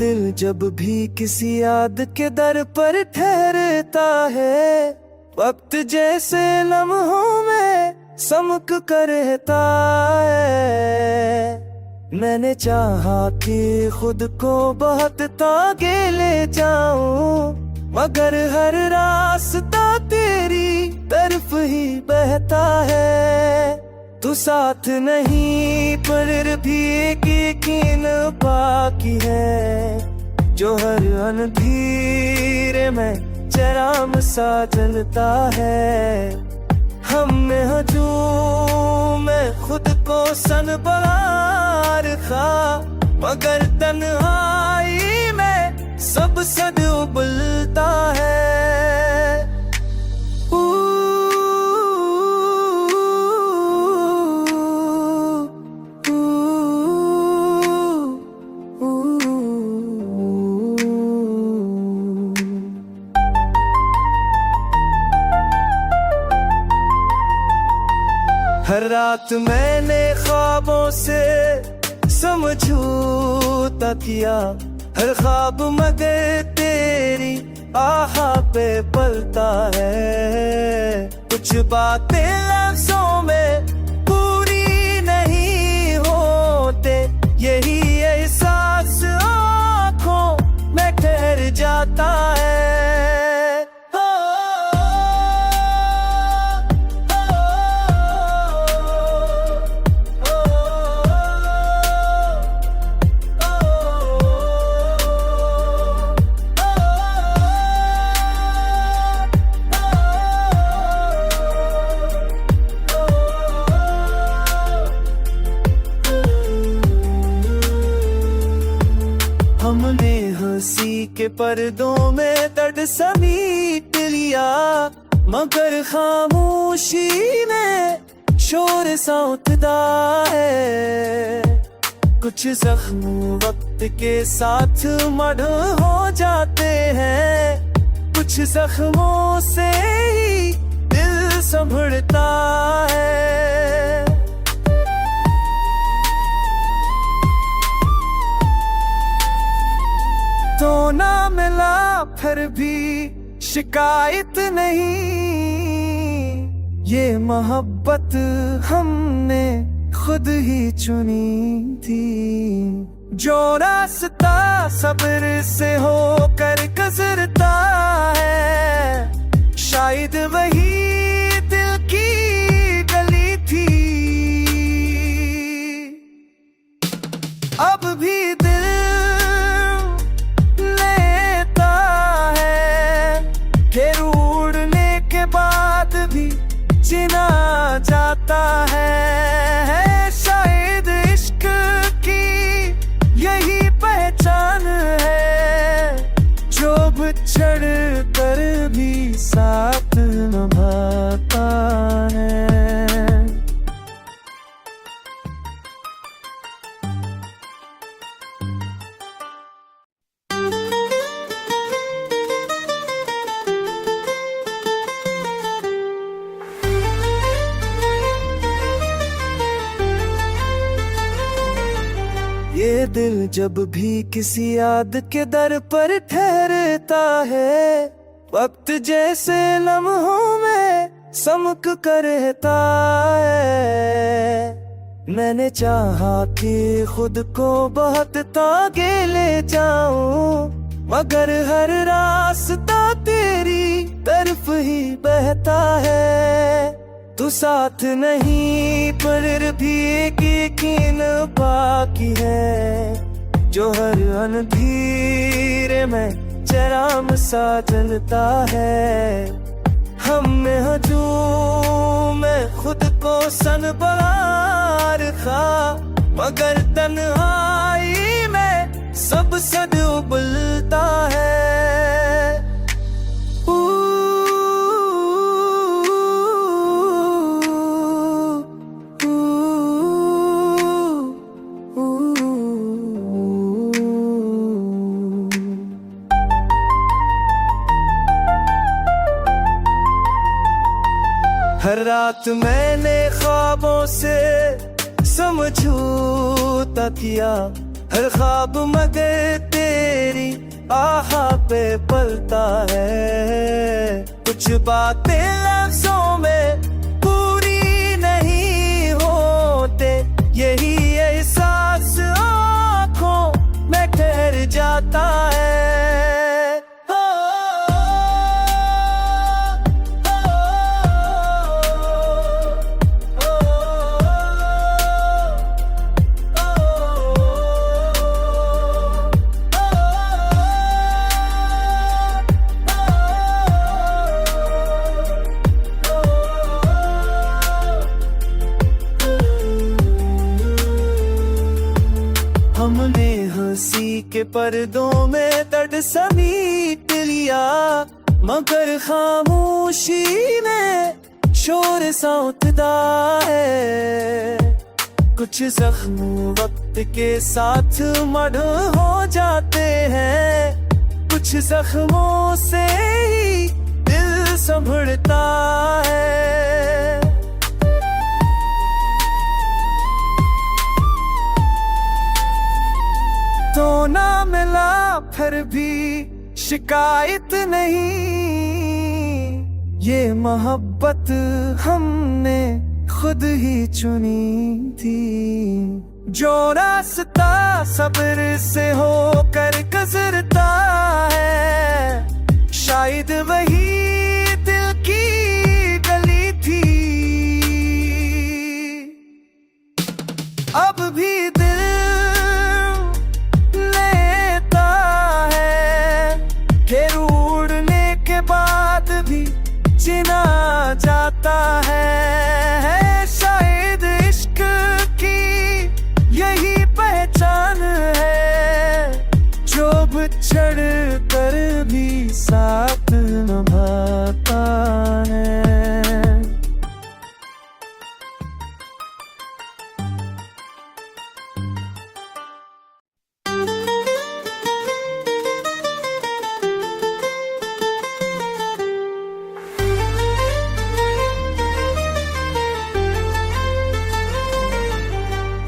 दिल जब भी किसी याद के दर पर ठहरता है, वक्त जैसे लम्हों में समक कर रहता है। मैंने चाहा कि खुद को बहुत आगे ले जाऊं, मगर हर रास्ता तेरी तरफ ही बहता है। तू साथ नहीं पर भी एक यकीन बाकी है, जो हर अंधेरे में चराम सा जलता है। हम में हजूम में खुद को सनबार था, मगर तन्हाई में सब सद उबलता है। हर रात मैंने ख्वाबों से समझौता किया, हर ख्वाब मगर तेरी आहा पे पलता है। कुछ बातें लफ्जों में पूरी नहीं होते, यही एहसास आँखों में ठहर जाता है। हमने हंसी के पर्दों में दर्द समेट लिया, मगर खामोशी में शोर सा उठता है। कुछ जख्म वक्त के साथ मढ़ हो जाते हैं, कुछ जख्मों से ही दिल संभलता है। तो ना मिला फिर भी शिकायत नहीं, ये मोहब्बत हमने खुद ही चुनी थी। जो रास्ता सब्र से होकर गुजरता है, शायद वही दिल की गली थी। अब भी दिल भी जिना जाता है। शायद इश्क की यही पहचान है, जो बिछड़ कर भी साथ निभाता है। ये दिल जब भी किसी याद के दर पर ठहरता है, वक्त जैसे लम्हों में समक कर रहता है। मैंने चाहा कि खुद को बहुत आगे ले जाऊं, मगर हर रास्ता तेरी तरफ ही बहता है। तू साथ नहीं पर भी एक यकीन बाकी है, जो हर अंधेरे में चराम सा जलता है। हम में हजूम में खुद को सनबार था, मगर तन्हाई में सब सद उबलता है। हर रात मैंने ख्वाबों से समझौता किया, हर ख्वाब मगर तेरी आहा पे पलता है। कुछ बातें लफ्जों में पूरी नहीं होते, यही एहसास आँखों में ठहर जाता है। हमने हंसी के पर्दों में दर्द समेट लिया, मगर खामोशी में शोर सा उठता है। कुछ जख्म वक्त के साथ मरहम हो जाते हैं, कुछ जख्मों से ही दिल संभलता है। तो ना मिला फिर भी शिकायत नहीं, ये मोहब्बत हमने खुद ही चुनी थी। जो रास्ता सब्र से होकर गुजरता है, शायद वही दिल की गली थी। अब भी दिल बाद भी जीना जाता है। शायद इश्क की यही पहचान है, जो बिछड़ कर भी साथ निभाता है।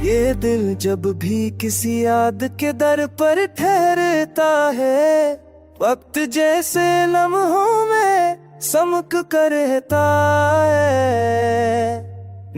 ये दिल जब भी किसी याद के दर पर ठहरता है, वक्त जैसे लम्हों में समक कर रहता है।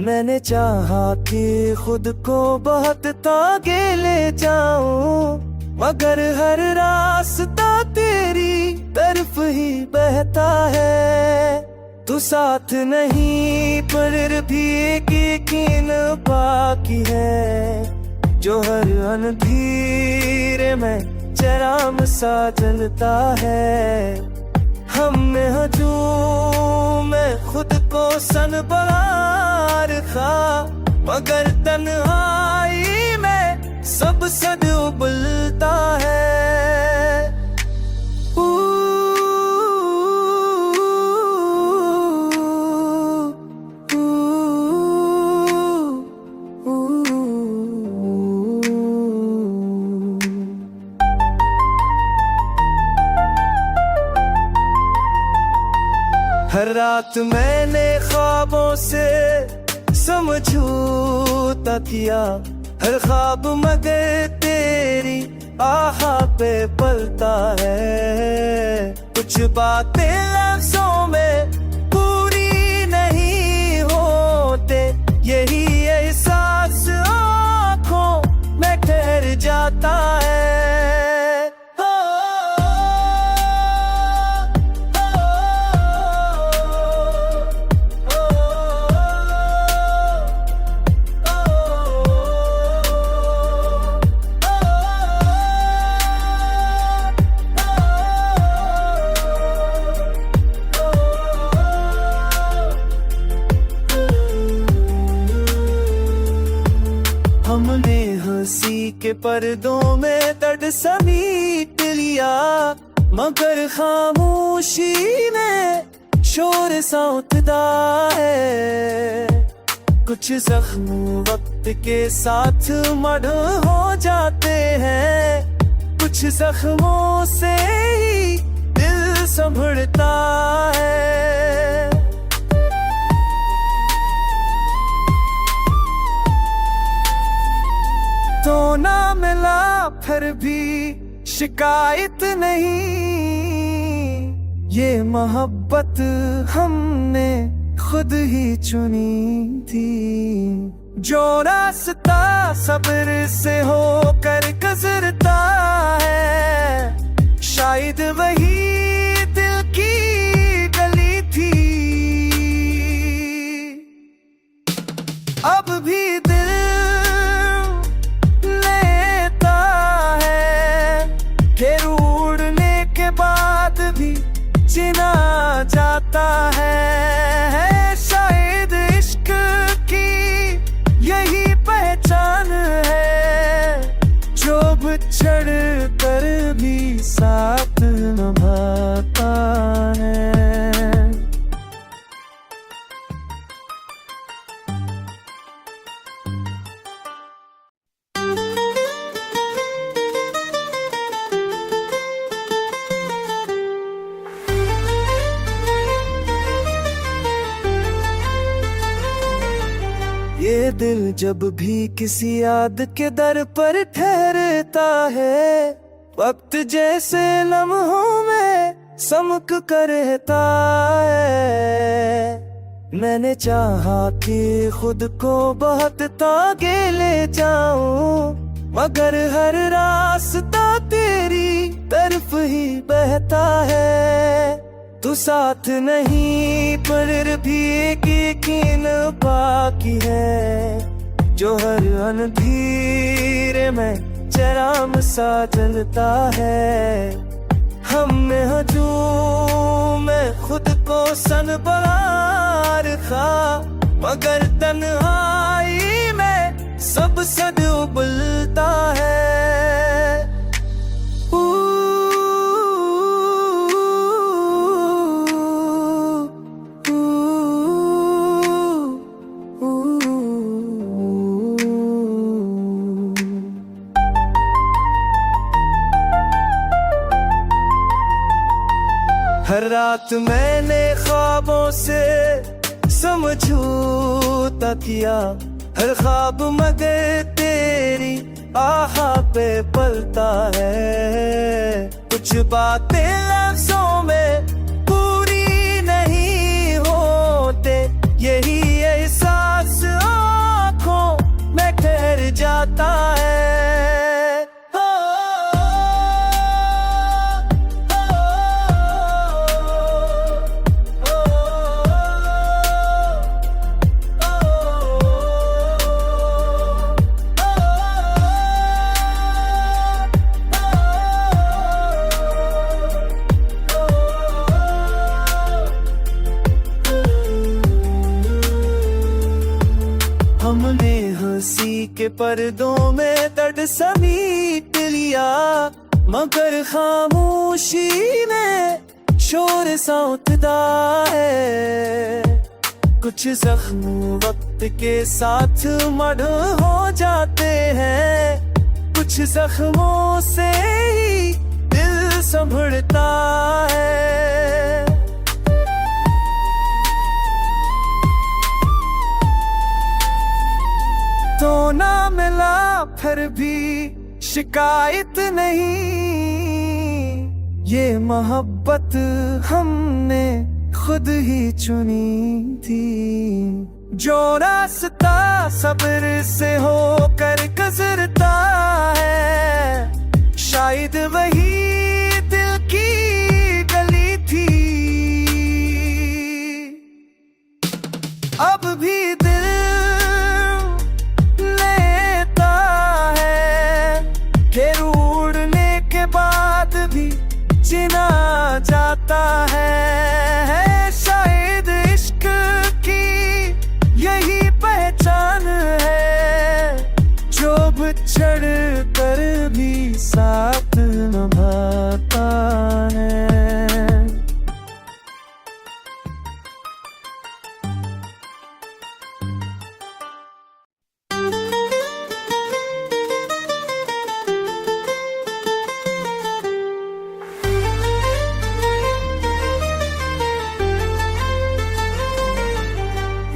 मैंने चाहा कि खुद को बहुत आगे ले जाऊं, मगर हर रास्ता तेरी तरफ ही बहता है। तू साथ नहीं पर भी एक यकीन बाकी है, जो हर अंधेरे में चराम सा जलता है। हमने हजूम में खुद को सनबार रखा, मगर तन्हाई में सब सद उबलता है। हर रात मैंने ख्वाबों से समझौता किया, हर ख्वाब मगर तेरी आहा पे पलता है। कुछ बातें लफ्जों में पूरी नहीं होते, यही एहसास आँखों में ठहर जाता है। हमने हंसी के पर्दों में दर्द समेट लिया, मगर खामोशी में शोर सा उठता है। कुछ जख्म वक्त के साथ मरहम हो जाते हैं, कुछ जख्मों से ही दिल संभलता है। तो ना मिला शिकायत नहीं, ये मोहब्बत हमने खुद ही चुनी थी। जो रास्ता सब्र से होकर गुजरता है, शायद वही दिल की गली थी। अब भी दिल लेता है, फिर उड़ने के बाद भी जिना जाता है। शायद इश्क की यही पहचान है, जो बिछड़ कर भी साथ निभाता है। ये दिल जब भी किसी याद के दर पर ठहरता है, वक्त जैसे लम्हों में समक कर रहता है। मैंने चाहा कि खुद को बहुत आगे ले जाऊं, मगर हर रास्ता तेरी तरफ ही बहता है। तू साथ नहीं पर भी एक यकीन बाकी है, जो हर अंधेरे में चराम सा जलता है। हमने हजूम में खुद को सनबार खा, मगर तन्हाई में सब सद उबलता है। हर रात मैंने ख्वाबों से समझौता किया, हर ख्वाब मगर तेरी आहा पे पलता है। कुछ बातें लफ्जों में पूरी नहीं होते, यही एहसास आँखों में ठहर जाता है। हमने हंसी के पर्दों में दर्द समेट लिया, मगर खामोशी में शोर सा उठता है। कुछ जख्म वक्त के साथ मढ़ हो जाते हैं, कुछ जख्मों से ही दिल संभलता है। तो ना मिला फिर भी शिकायत नहीं, ये मोहब्बत हमने खुद ही चुनी थी। जो रास्ता सब्र से होकर गुजरता है, शायद वही दिल की गली थी। अब भी दिल जिना जाता है। शायद इश्क की यही पहचान है, जो बिछड़ कर भी साथ निभाता है।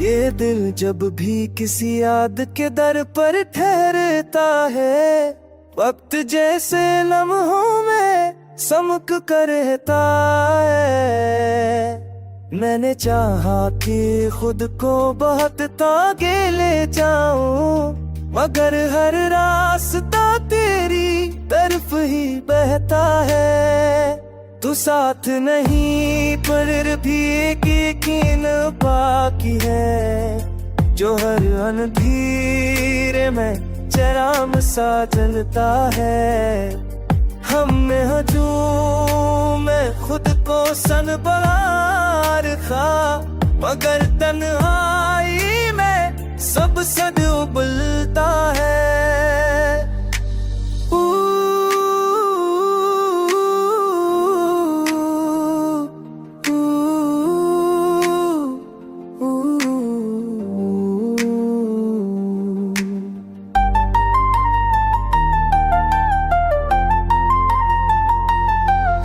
ये दिल जब भी किसी याद के दर पर ठहरता है, वक्त जैसे लम्हों में समक कर रहता है। मैंने चाहा कि खुद को बहुत आगे ले जाऊं, मगर हर रास्ता तेरी तरफ ही बहता है। तू साथ नहीं पर भी एक यकीन बाकी है, जो हर अंधेरे में चराम सा जलता है। हम में हजूम में खुद को सनबरार था, मगर तन्हाई में सब सद उबलता है।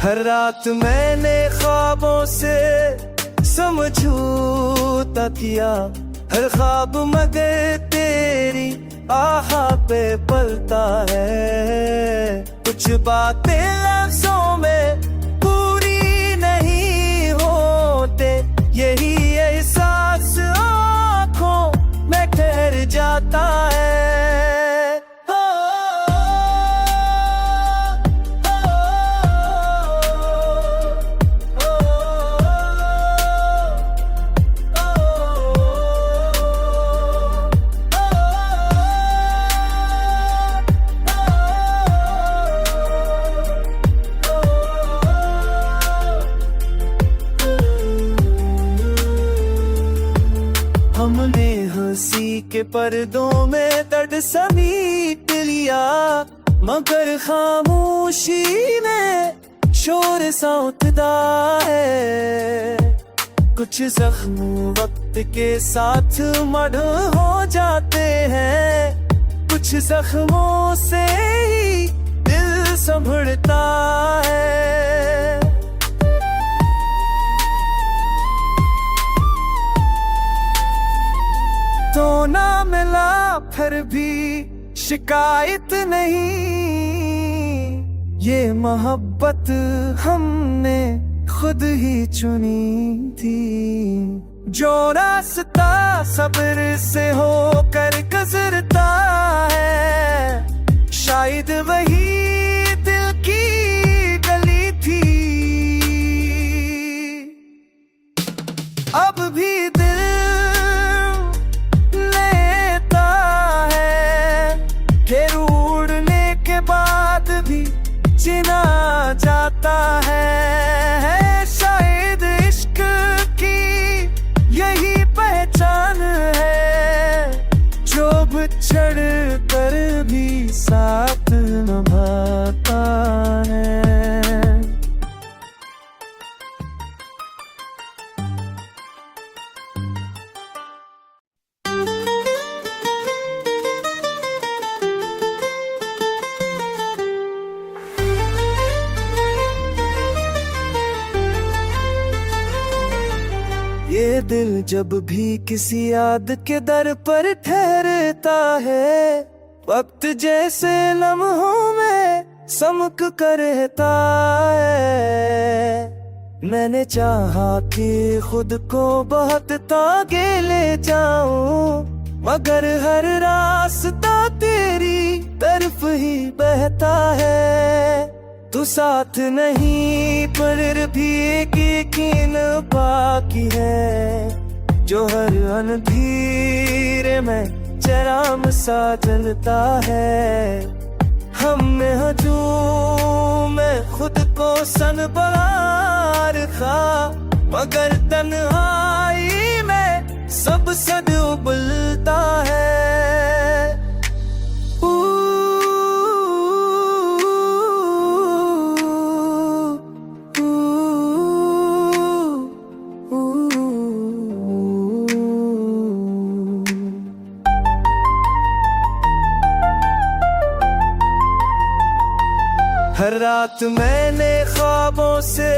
हर रात मैंने ख्वाबों से समझौता किया, हर ख्वाब मगर तेरी आहा पे पलता है। कुछ बातें लफ्जों में पूरी नहीं होते, यही एहसास आँखों में ठहर जाता है। हमने हंसी के पर्दों में दर्द समेट लिया, मगर खामोशी में शोर सा उठता है। कुछ जख्म वक्त के साथ मढ़ हो जाते हैं, कुछ जख्मों से ही दिल संभलता है। तो ना मिला फिर भी शिकायत नहीं, ये मोहब्बत हमने खुद ही चुनी थी। जो रास्ता सब्र से होकर गुजरता है, शायद वही दिल की गली थी। अब भी दिल जीना जाता है, शायद इश्क की यही पहचान है, जो बिछड़ कर भी साथ निभाता है। ये दिल जब भी किसी याद के दर पर ठहरता है, वक्त जैसे लम्हों में समक कर रहता है। मैंने चाहा कि खुद को बहुत आगे ले जाऊं, मगर हर रास्ता तेरी तरफ ही बहता है। तू साथ नहीं पर भी एक यकीन बाकी है, जो हर अंधेरे में चराम सा जलता है। हम में हजूम में खुद को सनबरार था, मगर तन्हाई में सब सद उबलता है। हर रात मैंने ख्वाबों से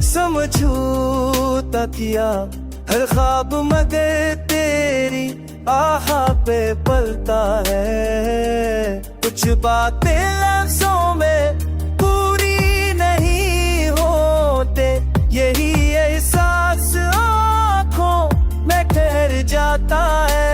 समझौता किया, हर ख्वाब मगर तेरी आहा पे पलता है। कुछ कुछ बातें लफ्जों में पूरी नहीं होते, यही एहसास आँखों में ठहर जाता है।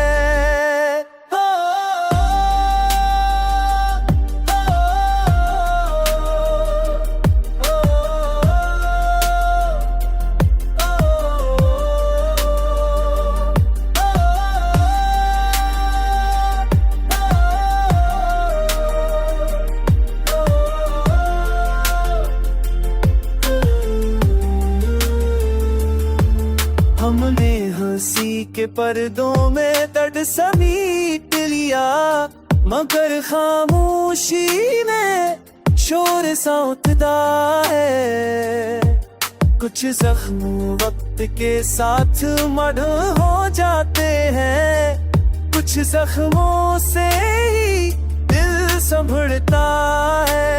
हमने हंसी के पर्दों में दर्द समेट लिया, मगर खामोशी में शोर सा उठता है। कुछ जख्म वक्त के साथ मढ़ हो जाते हैं, कुछ जख्मों से ही दिल संभलता है।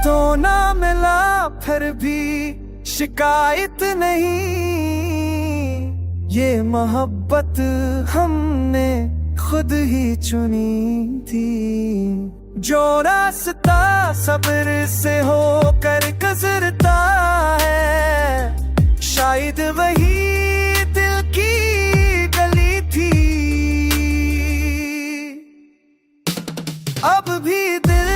तो ना मिला फिर भी शिकायत नहीं, ये मोहब्बत हमने खुद ही चुनी थी। जो रास्ता सब्र से होकर गुजरता है, शायद वही दिल की गली थी। अब भी दिल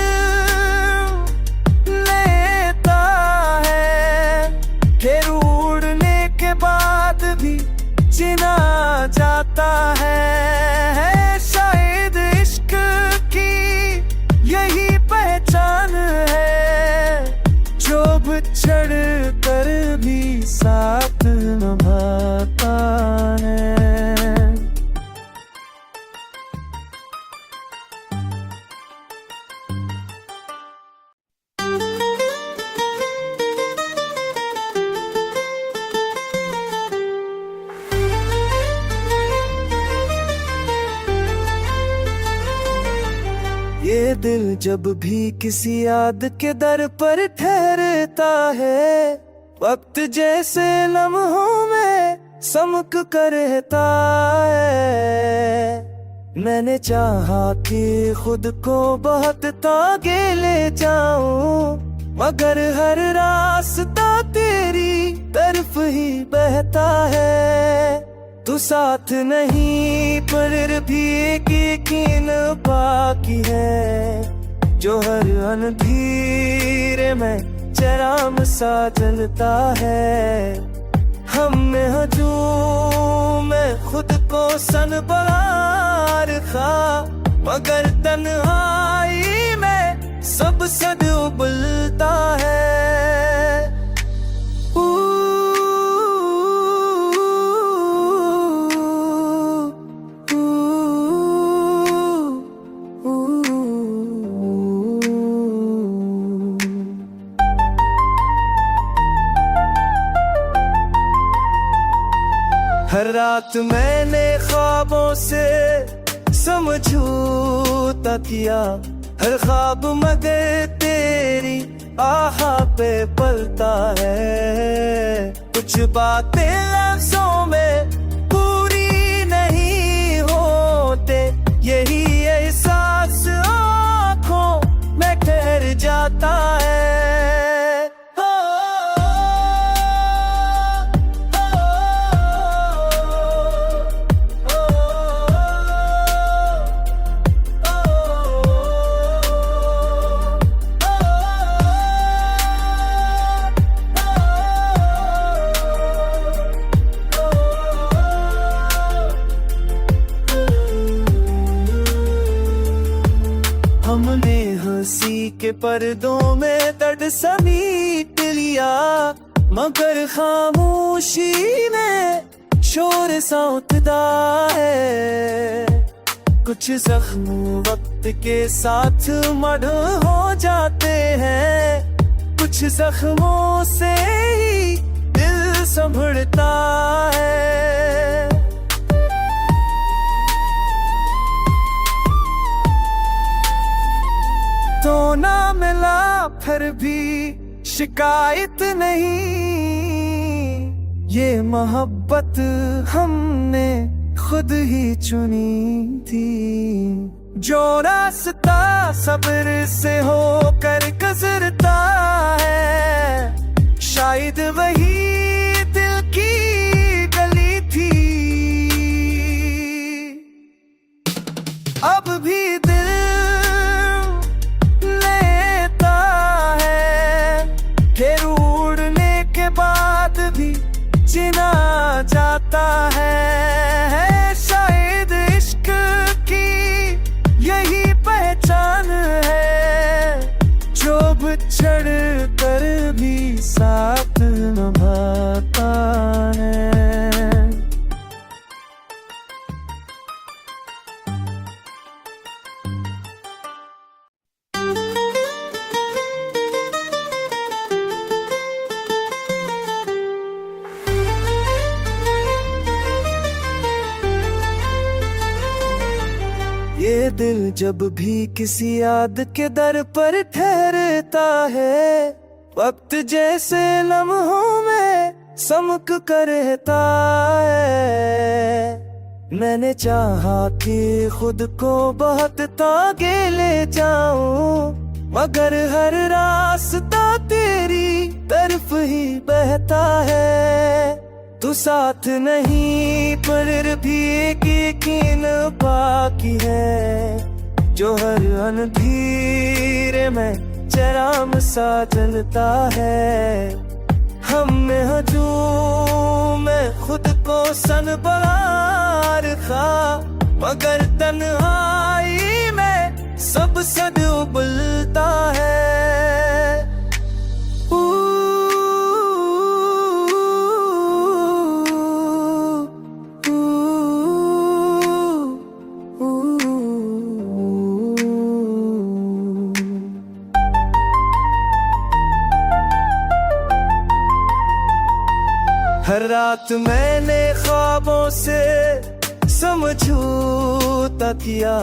बाद भी जिना जाता है, शायद इश्क की यही पहचान है, जो बिछड़ कर भी साथ निभाता है। ये दिल जब भी किसी याद के दर पर ठहरता है, वक्त जैसे लम्हों में समक कर रहता है। मैंने चाहा कि खुद को बहुत आगे ले जाऊं, मगर हर रास्ता तेरी तरफ ही बहता है। तू साथ नहीं पर भी एक यकीन बाकी है, जो हर अंधेरे में चराम सा जलता है। हमने हजूम में खुद को सनबार रखा, मगर तन्हाई में सब सद उबलता है। हर रात मैंने ख्वाबों से समझौता किया, हर ख्वाब मगर तेरी आहा पे पलता है। कुछ बातें लफ्जों में पूरी नहीं होते, यही एहसास आँखों में ठहर जाता है। हमने हंसी के पर्दों में दर्द समेट लिया, मगर खामोशी में शोर सा उठता है। कुछ जख्म वक्त के साथ मढ़ हो जाते हैं, कुछ जख्मों से ही दिल संभलता है। तो ना मिला फिर भी शिकायत नहीं, ये मोहब्बत हमने खुद ही चुनी थी। जो रास्ता सब्र से होकर गुजरता है, शायद वही दिल की गली थी। अब भी दिल लेता है, फिर उड़ने के बाद भी जीना जाता है। शायद इश्क की यही पहचान है, जो बिछड़ कर भी साथ निभाता है। ये दिल जब भी किसी याद के दर पर ठहरता है, वक्त जैसे लम्हों में समक कर रहता है। मैंने चाहा कि खुद को बहुत आगे ले जाऊं, मगर हर रास्ता तेरी तरफ ही बहता है। तू साथ नहीं पर भी एक यकीन बाकी है, जो हर अंधेरे में चराम सा जलता है। हम में हजूम में खुद को सनबार खा, मगर तन्हाई में सब सद उबलता है। हर रात मैंने ख्वाबों से समझौता किया,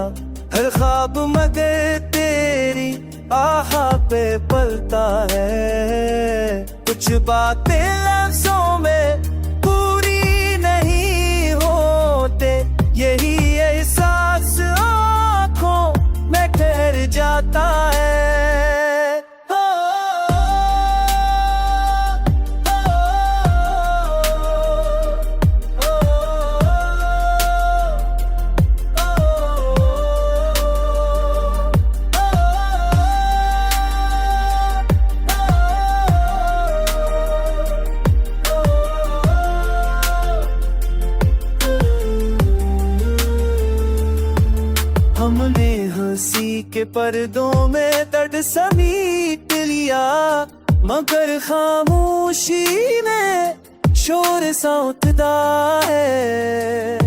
हर ख्वाब मगर तेरी आहा पे पलता है। कुछ बातें लफ्जों में पूरी नहीं होते, यही एहसास आँखों में ठहर जाता है। हमने हंसी के पर्दों में दर्द समेट लिया, मगर खामोशी में शोर सा उठता है।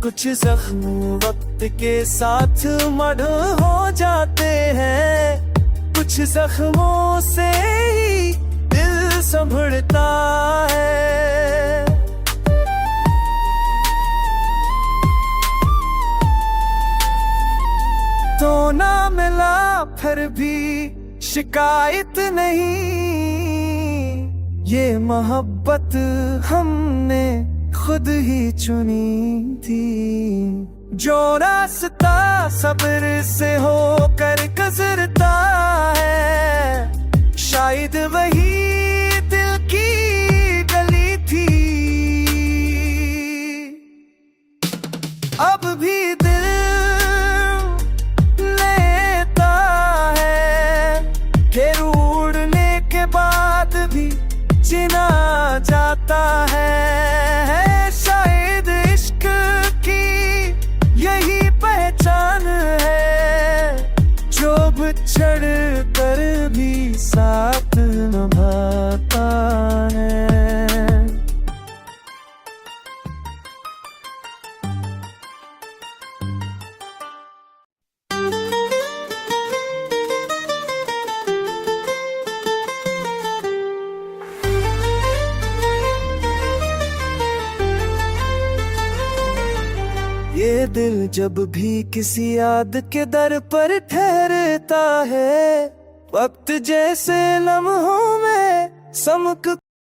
कुछ जख्म वक्त के साथ मढ़ हो जाते हैं, कुछ जख्मों से ही दिल संभलता है। तो ना मिला फिर भी शिकायत नहीं, ये मोहब्बत हमने खुद ही चुनी थी। जो रास्ता सब्र से होकर गुजरता है, शायद वही दिल की गली थी। अब भी दिल भी जीना जाता है। शायद इश्क की यही पहचान है, जो बिछड़ कर भी साथ निभाता है। ये दिल जब भी किसी याद के दर पर ठहरता है, वक्त जैसे लम्हों में समक